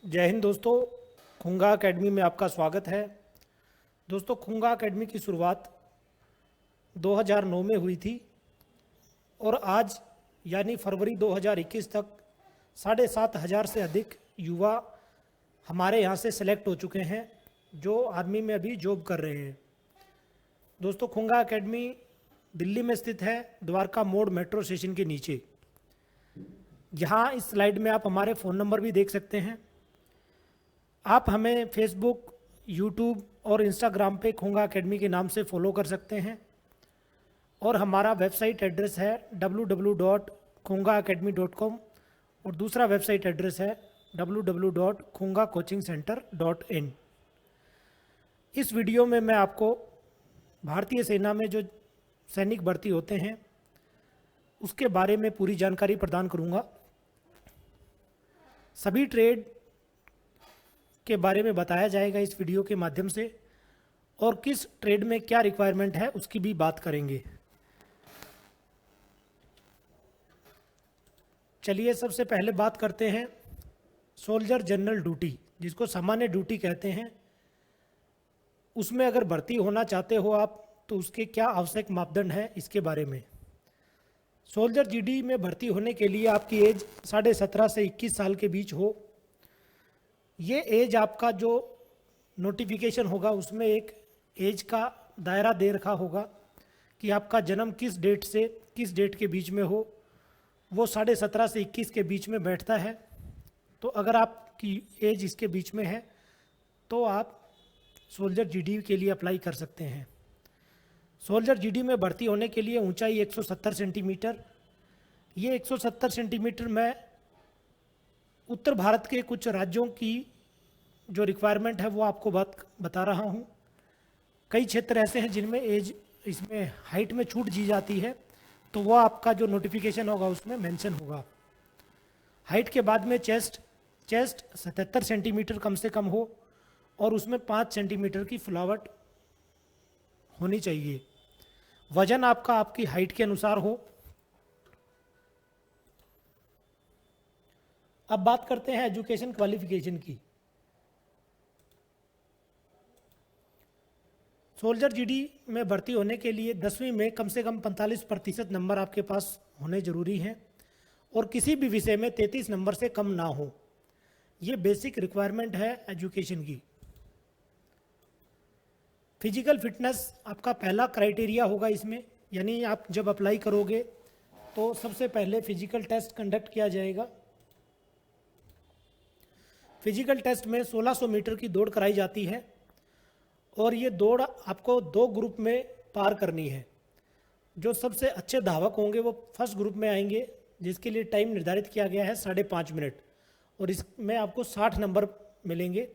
जय हिंद दोस्तों। खुंगा एकेडमी में आपका स्वागत है। दोस्तों, खुंगा एकेडमी की शुरुआत 2009 में हुई थी और आज यानी फरवरी 2021 तक 7,500 से अधिक युवा हमारे यहाँ से सेलेक्ट हो चुके हैं जो आर्मी में अभी जॉब कर रहे हैं। दोस्तों, खुंगा एकेडमी दिल्ली में स्थित है, द्वारका मोड़ मेट्रो स्टेशन के नीचे। यहाँ इस स्लाइड में आप हमारे फ़ोन नंबर भी देख सकते हैं। आप हमें फेसबुक, यूट्यूब और इंस्टाग्राम पे खुंगा एकेडमी के नाम से फॉलो कर सकते हैं और हमारा वेबसाइट एड्रेस है www.khungaacademy.com और दूसरा वेबसाइट एड्रेस है www.khungacoachingcenter.in। इस वीडियो में मैं आपको भारतीय सेना में जो सैनिक भर्ती होते हैं उसके बारे में पूरी जानकारी प्रदान करूंगा। सभी ट्रेड के बारे में बताया जाएगा इस वीडियो के माध्यम से और किस ट्रेड में क्या रिक्वायरमेंट है उसकी भी बात करेंगे। चलिए सबसे पहले बात करते हैं सोल्जर जनरल ड्यूटी, जिसको सामान्य ड्यूटी कहते हैं। उसमें अगर भर्ती होना चाहते हो आप तो उसके क्या आवश्यक मापदंड है इसके बारे में। सोल्जर जीडी में भर्ती होने के लिए आपकी एज 17.5 से 21 साल के बीच हो। ये एज आपका जो नोटिफिकेशन होगा उसमें एक एज का दायरा दे रखा होगा कि आपका जन्म किस डेट से किस डेट के बीच में हो। वो 17.5 से 21 के बीच में बैठता है। तो अगर आपकी एज इसके बीच में है तो आप सोल्जर जीडी के लिए अप्लाई कर सकते हैं। सोल्जर जीडी में भर्ती होने के लिए ऊंचाई 170 सेंटीमीटर। ये 170 सेंटीमीटर में उत्तर भारत के कुछ राज्यों की जो रिक्वायरमेंट है वो आपको बता रहा हूँ। कई क्षेत्र ऐसे हैं जिनमें एज इसमें हाइट में छूट दी जाती है, तो वो आपका जो नोटिफिकेशन होगा उसमें मेंशन होगा। हाइट के बाद में चेस्ट 77 सेंटीमीटर कम से कम हो और उसमें 5 सेंटीमीटर की फुलावट होनी चाहिए। वजन आपका आपकी हाइट के अनुसार हो। अब बात करते हैं एजुकेशन क्वालिफिकेशन की। सोल्जर जीडी में भर्ती होने के लिए 10वीं में कम से कम 45% नंबर आपके पास होने जरूरी हैं और किसी भी विषय में 33 नंबर से कम ना हो। ये बेसिक रिक्वायरमेंट है एजुकेशन की। फिजिकल फिटनेस आपका पहला क्राइटेरिया होगा इसमें, यानी आप जब अप्लाई करोगे तो सबसे पहले फिजिकल टेस्ट कंडक्ट किया जाएगा। फिजिकल टेस्ट में 1600 मीटर की दौड़ कराई जाती है और ये दौड़ आपको 2 ग्रुप में पार करनी है। जो सबसे अच्छे धावक होंगे वो फर्स्ट ग्रुप में आएंगे, जिसके लिए टाइम निर्धारित किया गया है 5.5 मिनट और इसमें आपको 60 नंबर मिलेंगे।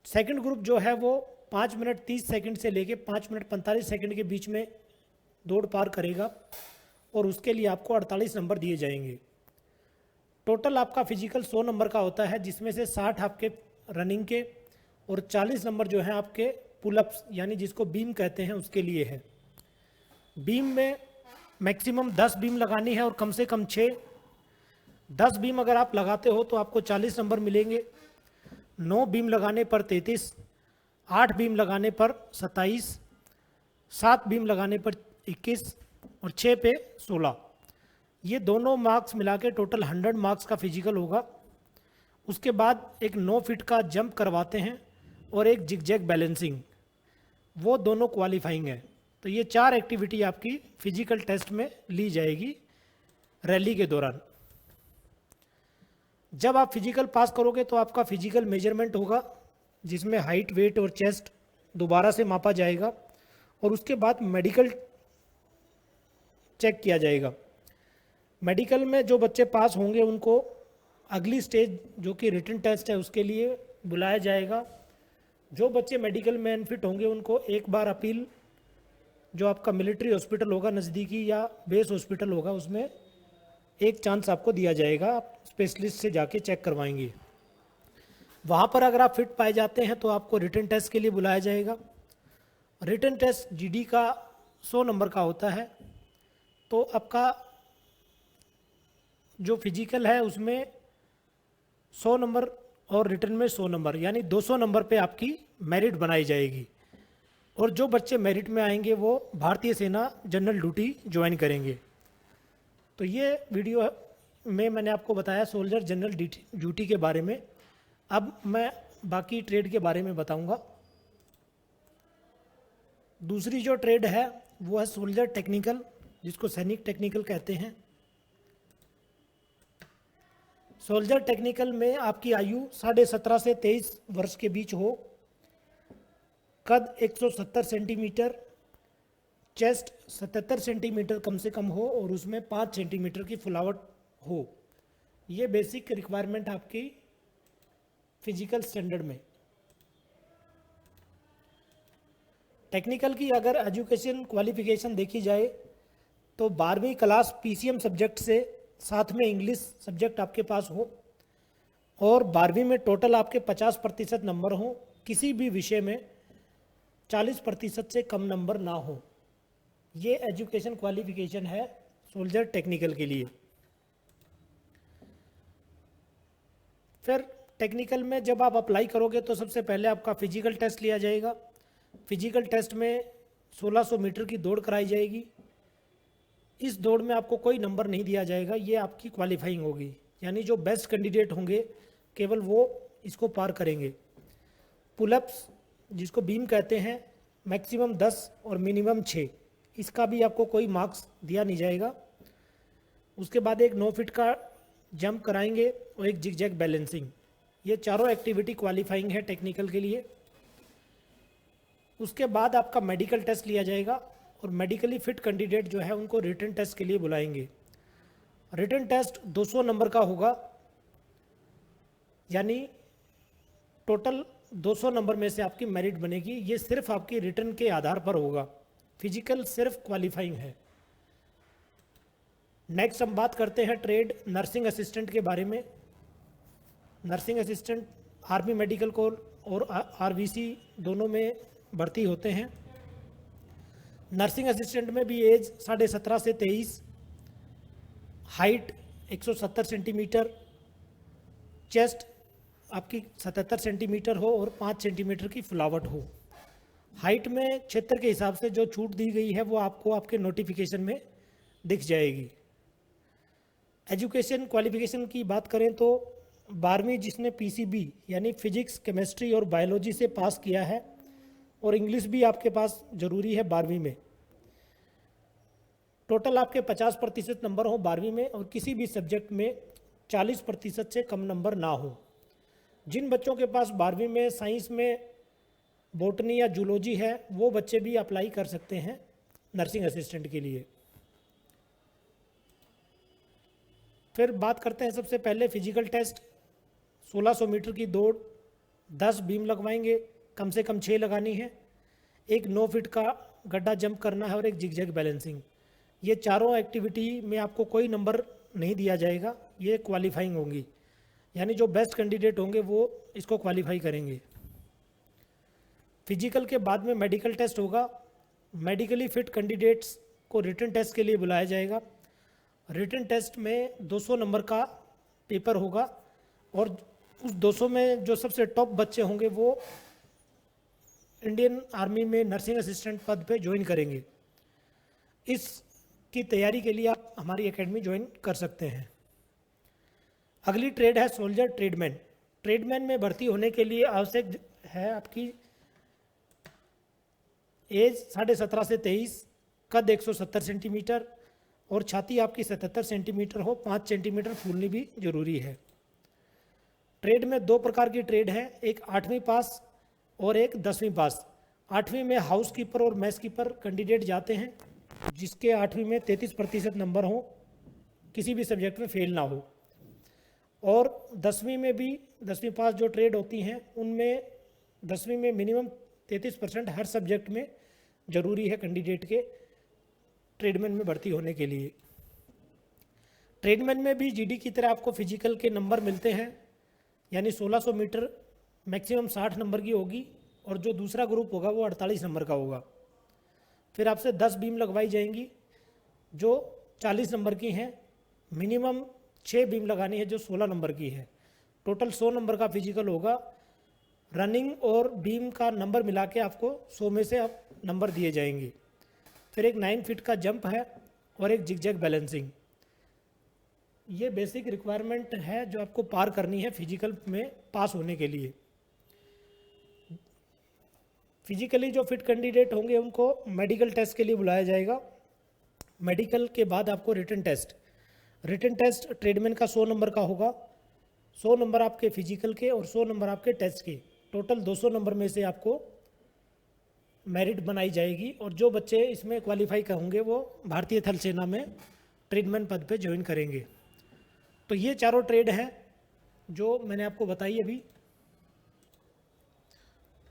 सेकंड ग्रुप जो है वो 5 मिनट 30 सेकंड से लेके 5 मिनट 45 सेकंड के बीच में दौड़ पार करेगा और उसके लिए आपको 48 नंबर दिए जाएंगे। टोटल आपका फिजिकल 100 नंबर का होता है, जिसमें से 60 आपके रनिंग के और 40 नंबर जो हैं आपके पुलअप्स यानी जिसको बीम कहते हैं उसके लिए है। बीम में मैक्सिमम 10 बीम लगानी है और कम से कम 6। 10 बीम अगर आप लगाते हो तो आपको 40 नंबर मिलेंगे। 9 बीम लगाने पर 33, 8 बीम लगाने पर 27, 7 बीम लगाने पर 21 और 6 पे 16। ये दोनों मार्क्स मिला के टोटल 100 मार्क्स का फिजिकल होगा। उसके बाद एक 9 फीट का जंप करवाते हैं और एक जिगजैग बैलेंसिंग, वो दोनों क्वालिफाइंग है। तो ये 4 एक्टिविटी आपकी फिजिकल टेस्ट में ली जाएगी रैली के दौरान। जब आप फिजिकल पास करोगे तो आपका फिजिकल मेजरमेंट होगा, जिसमें हाइट, वेट और चेस्ट दोबारा से मापा जाएगा और उसके बाद मेडिकल चेक किया जाएगा। मेडिकल में जो बच्चे पास होंगे उनको अगली स्टेज जो कि रिटन टेस्ट है उसके लिए बुलाया जाएगा। जो बच्चे मेडिकल में अनफिट होंगे उनको एक बार अपील, जो आपका मिलिट्री हॉस्पिटल होगा नज़दीकी या बेस हॉस्पिटल होगा, उसमें एक चांस आपको दिया जाएगा। आप स्पेशलिस्ट से जाके चेक करवाएंगे। वहाँ पर अगर आप फिट पाए जाते हैं तो आपको रिटन टेस्ट के लिए बुलाया जाएगा। रिटन टेस्ट जीडी का 100 नंबर का होता है। तो आपका जो फिजिकल है उसमें 100 नंबर और रिटर्न में 100 नंबर, यानी 200 नंबर पे आपकी मेरिट बनाई जाएगी। और जो बच्चे मेरिट में आएंगे वो भारतीय सेना जनरल ड्यूटी ज्वाइन करेंगे। तो ये वीडियो में मैंने आपको बताया सोल्जर जनरल ड्यूटी के बारे में। अब मैं बाकी ट्रेड के बारे में बताऊंगा। दूसरी जो ट्रेड है वो है सोल्जर टेक्निकल, जिसको सैनिक टेक्निकल कहते हैं। सोल्जर टेक्निकल में आपकी आयु 17.5 से 23 वर्ष के बीच हो, कद 170 सेंटीमीटर, चेस्ट 77 सेंटीमीटर कम से कम हो और उसमें 5 सेंटीमीटर की फुलावट हो। ये बेसिक रिक्वायरमेंट आपकी फिजिकल स्टैंडर्ड में। टेक्निकल की अगर एजुकेशन क्वालिफिकेशन देखी जाए तो 12वीं क्लास पीसीएम सब्जेक्ट से साथ में इंग्लिश सब्जेक्ट आपके पास हो और 12वीं में टोटल आपके 50% नंबर हो, किसी भी विषय में 40% से कम नंबर ना हो। ये एजुकेशन क्वालिफिकेशन है सोल्जर टेक्निकल के लिए। फिर टेक्निकल में जब आप अप्लाई करोगे तो सबसे पहले आपका फिजिकल टेस्ट लिया जाएगा। फिजिकल टेस्ट में 1600 मीटर की दौड़ कराई जाएगी। इस दौड़ में आपको कोई नंबर नहीं दिया जाएगा, ये आपकी क्वालिफाइंग होगी, यानी जो बेस्ट कैंडिडेट होंगे केवल वो इसको पार करेंगे। पुलअप्स, जिसको बीम कहते हैं, मैक्सिमम 10 और मिनिमम 6, इसका भी आपको कोई मार्क्स दिया नहीं जाएगा। उसके बाद एक 9 फीट का जंप कराएंगे और एक जिगजैग बैलेंसिंग। ये चारों एक्टिविटी क्वालिफाइंग है टेक्निकल के लिए। उसके बाद आपका मेडिकल टेस्ट लिया जाएगा और मेडिकली फिट कैंडिडेट जो है उनको रिटन टेस्ट के लिए बुलाएंगे। रिटन टेस्ट 200 नंबर का होगा, यानी टोटल 200 नंबर में से आपकी मेरिट बनेगी। ये सिर्फ आपकी रिटन के आधार पर होगा, फिजिकल सिर्फ क्वालिफाइंग है। नेक्स्ट हम बात करते हैं ट्रेड नर्सिंग असिस्टेंट के बारे में। Nursing assistant army medical corps और आरवीसी दोनों में भर्ती होते हैं। नर्सिंग असिस्टेंट में भी एज 17.5 से 23, हाइट 170 सेंटीमीटर, चेस्ट आपकी 77 सेंटीमीटर हो और 5 सेंटीमीटर की फुलावट हो। हाइट में क्षेत्र के हिसाब से जो छूट दी गई है वो आपको आपके नोटिफिकेशन में दिख जाएगी। एजुकेशन क्वालिफिकेशन की बात करें तो 12वीं जिसने पीसीबी यानी फिजिक्स, केमिस्ट्री और बायोलॉजी से पास किया है, और इंग्लिश भी आपके पास ज़रूरी है 12वीं में। टोटल आपके 50% नंबर हो 12वीं में और किसी भी सब्जेक्ट में 40% से कम नंबर ना हो। जिन बच्चों के पास 12वीं में साइंस में बॉटनी या जूलॉजी है वो बच्चे भी अप्लाई कर सकते हैं नर्सिंग असिस्टेंट के लिए। फिर बात करते हैं सबसे पहले फिजिकल टेस्ट। 1600 मीटर की दौड़, 10 बीम लगवाएंगे, कम से कम 6 लगानी है, एक 9 फीट का गड्ढा जंप करना है और एक जिगजैग बैलेंसिंग। ये चारों एक्टिविटी में आपको कोई नंबर नहीं दिया जाएगा, ये क्वालिफाइंग होंगी, यानी जो बेस्ट कैंडिडेट होंगे वो इसको क्वालिफाई करेंगे। फिजिकल के बाद में मेडिकल टेस्ट होगा। मेडिकली फिट कैंडिडेट्स को रिटन टेस्ट के लिए बुलाया जाएगा। रिटन टेस्ट में 200 नंबर का पेपर होगा और उस 200 में जो सबसे टॉप बच्चे होंगे वो इंडियन आर्मी में नर्सिंग असिस्टेंट पद पे ज्वाइन करेंगे। इसकी तैयारी के लिए आप हमारी एकेडमी ज्वाइन कर सकते हैं। अगली ट्रेड है सोल्जर ट्रेडमैन। ट्रेडमैन में भर्ती होने के लिए आवश्यक है आपकी एज 17.5 से 23, कद 170 सेंटीमीटर और छाती आपकी 77 सेंटीमीटर हो, 5 सेंटीमीटर फूलनी भी जरूरी है। ट्रेड में 2 प्रकार की ट्रेड है, एक 8वीं पास और एक 10वीं पास। 8वीं में हाउस कीपर और मैस कीपर कैंडिडेट जाते हैं, जिसके 8वीं में 33% नंबर हो, किसी भी सब्जेक्ट में फेल ना हो। और 10वीं में भी 10वीं पास जो ट्रेड होती हैं उनमें 10वीं में मिनिमम 33% हर सब्जेक्ट में ज़रूरी है कैंडिडेट के ट्रेडमैन में भर्ती होने के लिए। ट्रेडमैन में भी जीडी की तरह आपको फिजिकल के नंबर मिलते हैं, यानी 1600 मीटर मैक्सिमम 60 नंबर की होगी और जो दूसरा ग्रुप होगा वो 48 नंबर का होगा। फिर आपसे 10 बीम लगवाई जाएंगी जो 40 नंबर की हैं, मिनिमम 6 बीम लगानी है जो 16 नंबर की है। टोटल 100 नंबर का फिजिकल होगा। रनिंग और बीम का नंबर मिला के आपको 100 में से आप नंबर दिए जाएंगे। फिर एक 9 फीट का जंप है और एक जिगजैग बैलेंसिंग। ये बेसिक रिक्वायरमेंट है जो आपको पार करनी है फिजिकल में पास होने के लिए। फिजिकली जो फिट कैंडिडेट होंगे उनको मेडिकल टेस्ट के लिए बुलाया जाएगा। मेडिकल के बाद आपको रिटन टेस्ट ट्रेडमैन का 100 नंबर का होगा। 100 नंबर आपके फिजिकल के और 100 नंबर आपके टेस्ट के, टोटल 200 नंबर में से आपको मेरिट बनाई जाएगी। और जो बच्चे इसमें क्वालिफाई होंगे वो भारतीय थल सेना में ट्रेडमैन पद पे ज्वाइन करेंगे। तो ये चारों ट्रेड हैं जो मैंने आपको बताई अभी।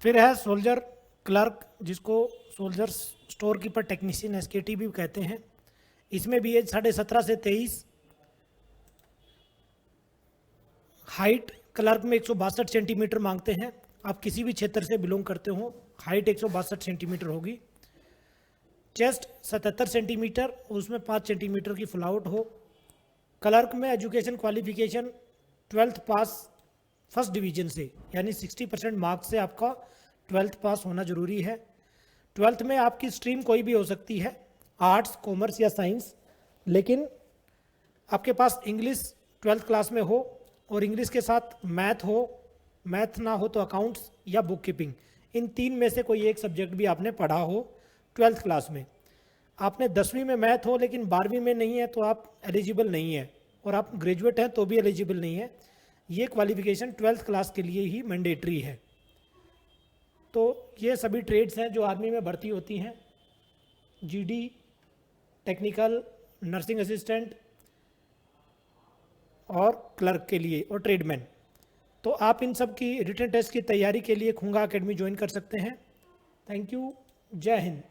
फिर है सोल्जर क्लर्क, जिसको soldier store keeper technician SKT भी कहते हैं। इसमें भी एज 17.5 से 23, हाइट क्लर्क में 162 सेंटीमीटर मांगते हैं। आप किसी भी क्षेत्र से बिलोंग करते हो, हाइट 162 सेंटीमीटर होगी। चेस्ट 77 सेंटीमीटर, उसमें 5 सेंटीमीटर की फुल आउट हो। क्लर्क में एजुकेशन क्वालिफिकेशन 12th पास फर्स्ट डिवीजन से, यानी 60% मार्क्स से आपका 12th पास होना जरूरी है। 12th में आपकी स्ट्रीम कोई भी हो सकती है, आर्ट्स, कॉमर्स या साइंस, लेकिन आपके पास इंग्लिश 12th क्लास में हो और इंग्लिश के साथ मैथ हो, मैथ ना हो तो अकाउंट्स या बुक कीपिंग, इन 3 में से कोई एक सब्जेक्ट भी आपने पढ़ा हो 12th क्लास में। आपने 10वीं में मैथ हो लेकिन 12वीं में नहीं है तो आप एलिजिबल नहीं है, और आप ग्रेजुएट हैं तो भी एलिजिबल नहीं है। ये क्वालिफिकेशन 12th क्लास के लिए ही मैंडेटरी है। तो ये सभी ट्रेड्स हैं जो आर्मी में भर्ती होती हैं, GD, टेक्निकल, नर्सिंग असिस्टेंट और क्लर्क के लिए और ट्रेडमैन। तो आप इन सब की रिटन टेस्ट की तैयारी के लिए खुंगा एकेडमी ज्वाइन कर सकते हैं। थैंक यू, जय हिंद।